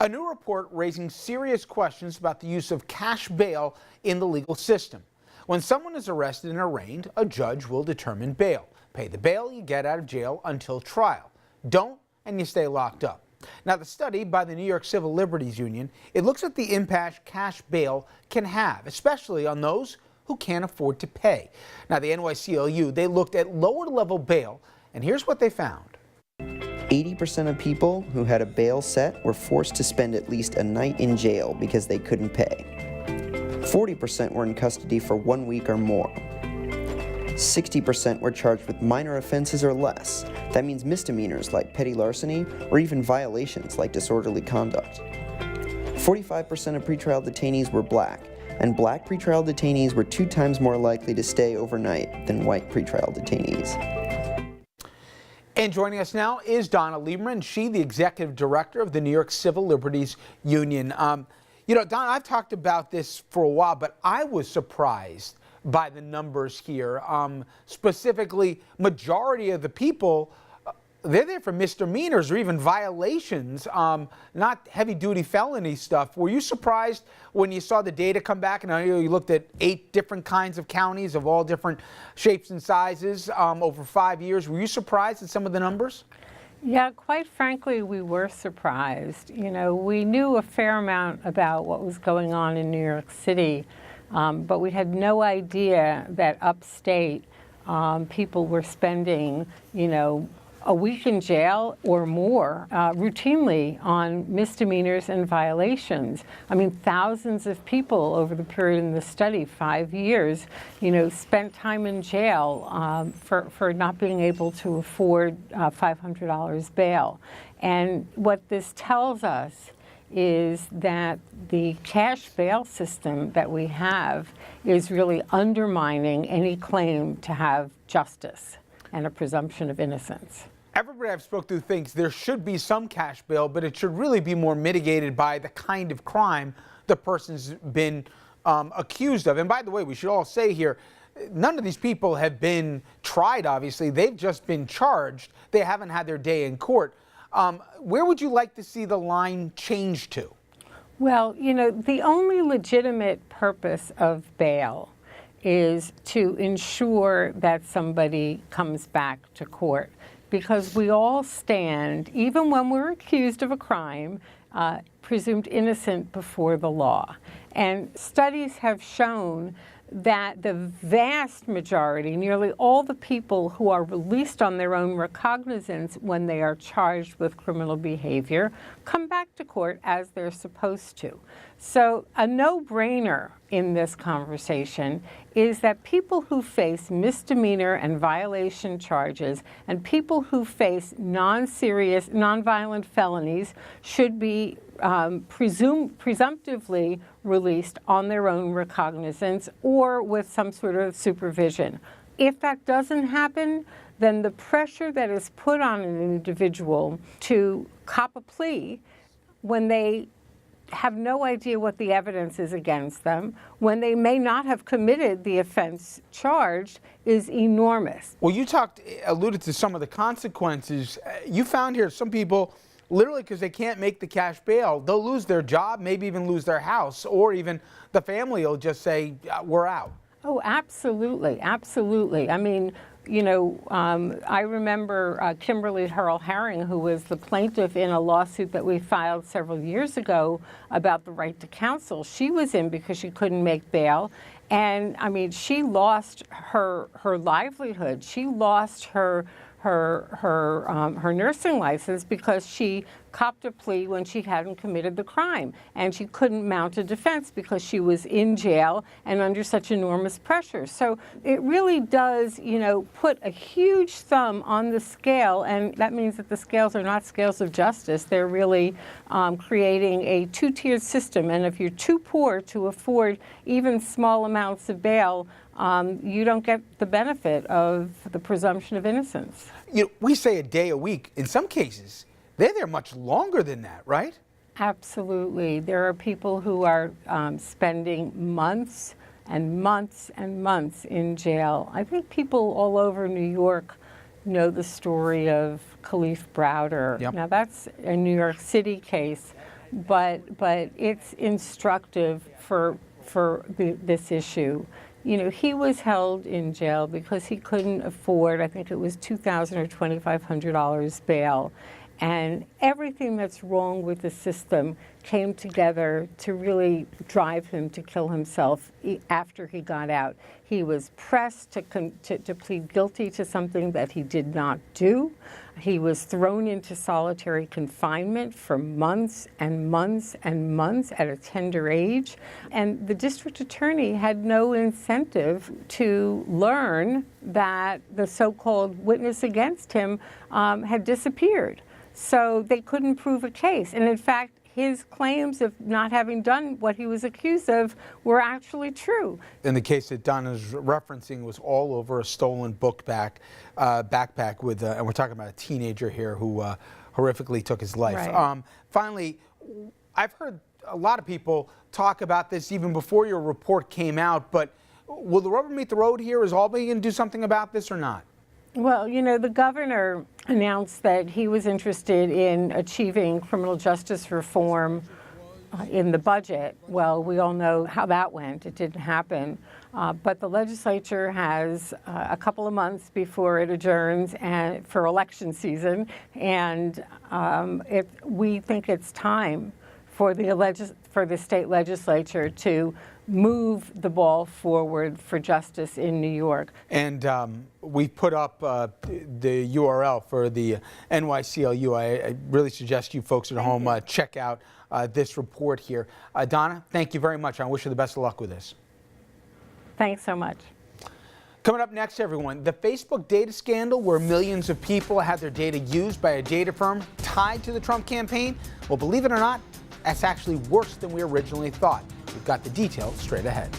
A new report raising serious questions about the use of cash bail in the legal system. When someone is arrested and arraigned, a judge will determine bail. Pay the bail, you get out of jail until trial. Don't, and you stay locked up. Now, the study by the New York Civil Liberties Union, it looks at the impact cash bail can have, especially on those who can't afford to pay. Now, the NYCLU, they looked at lower level bail, and here's what they found. 80% of people who had a bail set were forced to spend at least a night in jail because they couldn't pay. 40% were in custody for 1 week or more. 60% were charged with minor offenses or less. That means misdemeanors like petty larceny or even violations like disorderly conduct. 45% of pretrial detainees were black, and black pretrial detainees were 2 times more likely to stay overnight than white pretrial detainees. And joining us now is Donna Lieberman. She, the executive director of the New York Civil Liberties Union. You know, Donna, I've talked about this for a while, but I was surprised by the numbers here. Specifically, majority of the people, they're there for misdemeanors or even violations, not heavy-duty felony stuff. Were you surprised when you saw the data come back? And I know you looked at 8 different kinds of counties of all different shapes and sizes over 5 years. Were you surprised at some of the numbers? Yeah, quite frankly, we were surprised. You know, we knew a fair amount about what was going on in New York City, but we had no idea that upstate people were spending, you know, a week in jail or more routinely on misdemeanors and violations. I mean, thousands of people over the period in the study, 5 years, you know, spent time in jail for not being able to afford $500 bail. And what this tells us is that the cash bail system that we have is really undermining any claim to have justice and a presumption of innocence. Everybody I've spoke to thinks there should be some cash bail, but it should really be more mitigated by the kind of crime the person's been accused of. And by the way, we should all say here, none of these people have been tried, obviously. They've just been charged. They haven't had their day in court. Where would you like to see the line change to? Well, you know, the only legitimate purpose of bail is to ensure that somebody comes back to court, because we all stand, even when we're accused of a crime, presumed innocent before the law. And studies have shown that the vast majority, nearly all the people who are released on their own recognizance when they are charged with criminal behavior, come back to court as they're supposed to. So a no-brainer in this conversation is that people who face misdemeanor and violation charges and people who face non-serious, non-violent felonies should be presumptively released on their own recognizance or with some sort of supervision. If that doesn't happen, then the pressure that is put on an individual to cop a plea when they have no idea what the evidence is against them, when they may not have committed the offense charged, is enormous. Well, you alluded to some of the consequences. You found here some people, literally because they can't make the cash bail, they'll lose their job, maybe even lose their house, or even the family will just say, we're out. Oh, absolutely, absolutely. I mean, you know, I remember Kimberly Hurl Herring, who was the plaintiff in a lawsuit that we filed several years ago about the right to counsel. She was in because she couldn't make bail. And I mean, she lost her livelihood. She lost her nursing license because she copped a plea when she hadn't committed the crime, and she couldn't mount a defense because she was in jail and under such enormous pressure. So it really does, you know, put a huge thumb on the scale, and that means that the scales are not scales of justice. They're really creating a two-tiered system, and if you're too poor to afford even small amounts of bail, you don't get the benefit of the presumption of innocence. You know, we say a day a week. In some cases, they're there much longer than that, right? Absolutely. There are people who are spending months and months and months in jail. I think people all over New York know the story of Kalief Browder. Yep. Now, that's a New York City case. but it's instructive for this issue. You know, he was held in jail because he couldn't afford, I think it was $2,000 or $2,500 bail. And everything that's wrong with the system came together to really drive him to kill himself after he got out. He was pressed to plead guilty to something that he did not do. He was thrown into solitary confinement for months and months and months at a tender age. And the district attorney had no incentive to learn that the so-called witness against him had disappeared. So they couldn't prove a case. And in fact, his claims of not having done what he was accused of were actually true. In the case that Donna's referencing was all over a stolen backpack with, and we're talking about a teenager here who horrifically took his life. Right. Finally, I've heard a lot of people talk about this even before your report came out, but will the rubber meet the road here? Is Albany going to do something about this or not? Well, you know, the governor announced that he was interested in achieving criminal justice reform in the budget. Well, we all know how that went. It didn't happen. But the legislature has a couple of months before it adjourns and for election season, and we think it's time for the state legislature to move the ball forward for justice in New York. And we put up the URL for the NYCLU. I really suggest you folks at home check out this report here. Donna, thank you very much. I wish you the best of luck with this. Thanks so much. Coming up next, everyone, the Facebook data scandal where millions of people had their data used by a data firm tied to the Trump campaign. Well, believe it or not, that's actually worse than we originally thought. We've got the details straight ahead.